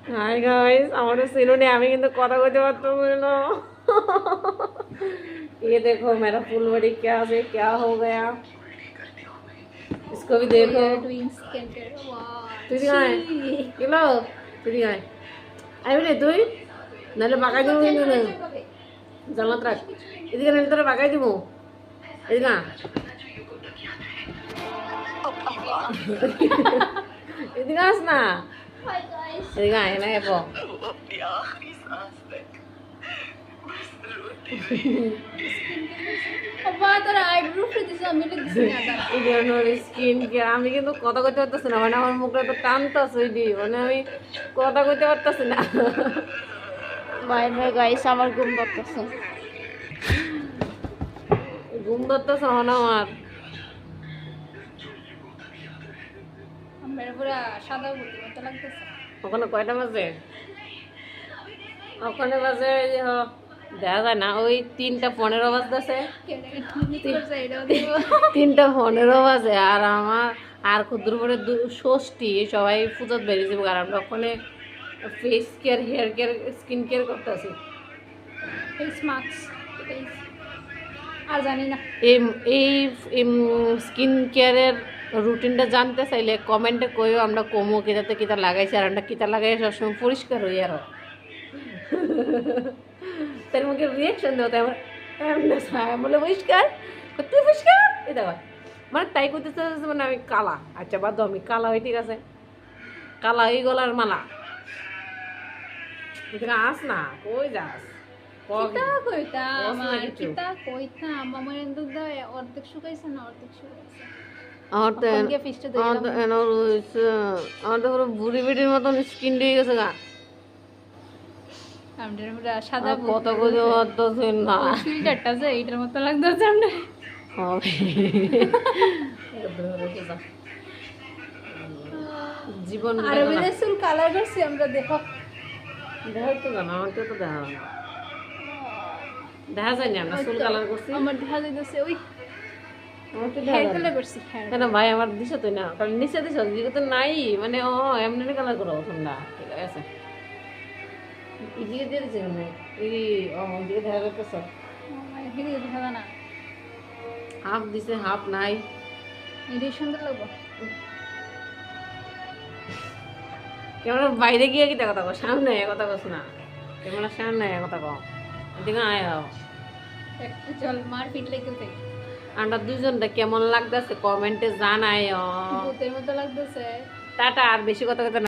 Hi guys हमारे सिनू ने हमें किंतु कथा कइते पारताम ना। ये देखो मेरा फुल बॉडी क्या से क्या हो गया। इसको भी देखो। ट्विंस कैंकर वाह তুই গায় কিলো তুই গায় আইবি রে তুই নালে বাগাই দিব কিন্তু না জামাত রাখ এদিকে নালে তোরা বাগাই দিব এদিকে না এদিকে আস না हाय गाइस এদিকে আয় না এবো अब्बा তোর আইব্রো ফ্রি দিছ আমি লিখছি না দাঁড়া এই ধরনের স্কিন কেয়ার আমি কিন্তু কথা কইতে পারতেছি না মানে আমার মুখটা তো টানতাছে ওইডি মানে আমি কথা কইতে পারতেছি না বাই বাই গাইস আমার ঘুম পাচ্ছে ঘুম ধরতেছে এখন আমার আমার পুরো সাদা বুটি মতো লাগতেছে ওখানে কয়টা বাজে ওখানে বাজে ওই যে দেখা যায় না ওই 3:15 বাজতেছে কেন করছে এটাও দিব 3:15 বাজে আর আমার আর ক্ষুদ্র করে ষষ্ঠী সবাই পুজোত বেরিয়ে যাবো আর আমরা ওখানে face care hair care skin care করতেছি ফেস মাস্ক আর জানি না এই এই স্কিন কেয়ারের রুটিনটা জানতে চাইলে কমেন্টে কইও আমরা কমো কিতাতে কিতা লাগাইছি আর আমরা কিতা লাগাই সবসময় পরিষ্কার হই আরো তার মুখে রিয়াকশন দেওয়া আমার বলে পরিষ্কার তুই পরিষ্কার এই দেখো মানে তাই করতে চাচ্ছে মানে আমি কালা আচ্ছা বাদ দাও আমি কালা হই ঠিক আছে কালা হই গলার মালা এখানে আস না কই যাস কিতা কইতা বস না আমার কিছু। কিতা কইতা আমার এন্দুক দা অর্ধেক শুকাইছে না অর্ধেক শুকাইছে আমার তো এখন গিয়ে ফিস্টে দিয়ে আমার তো এনো রয়েছে আমার তো পুরো বুড়ি বিড়ির মতন স্কিন দিয়ে গেছে গা আমাদের পুরো সাদা আর কত করে অর্ধছে না ফিল্টারটা যে এইটার মতো লাগতেছে আমরা হবে জীবন আর ওই চুল কালার করছি আমরা দেখো দেখা তো জানা আমার তো দেখা হয় না। দেখা যায় না আমরা চুল কালার করছি আমার দেখা যাইতেছে ওই আমার তো দেখা হেয়ার যায় না। কালার করছি হেয়ার কেন ভাই আমার দিছে তো না কারণ নিচে দিছ দিকে তো নাই মানে ও এমনি কালার করো ঠান্ডা ঠিক আছে এদিকে দিয়ে দিছে মানে এই ও দিকে দেখা যাচ্ছে হেয়ার দেখা যায় না হাফ দিছে হাফ নাই এটাই সুন্দর লাগবে ক্যামেরা বাইরে গিয়ে কি কথা কো সামনে কথা কস না ক্যামেরা সামনে কথা কো এদিকে আয় একটা চল মার পিট লেগে আমরা দুজনটা কেমন লাগতেছে কমেন্টে জানাই ভূতের মতো লাগতেছে টাটা আর বেশি কথা কথা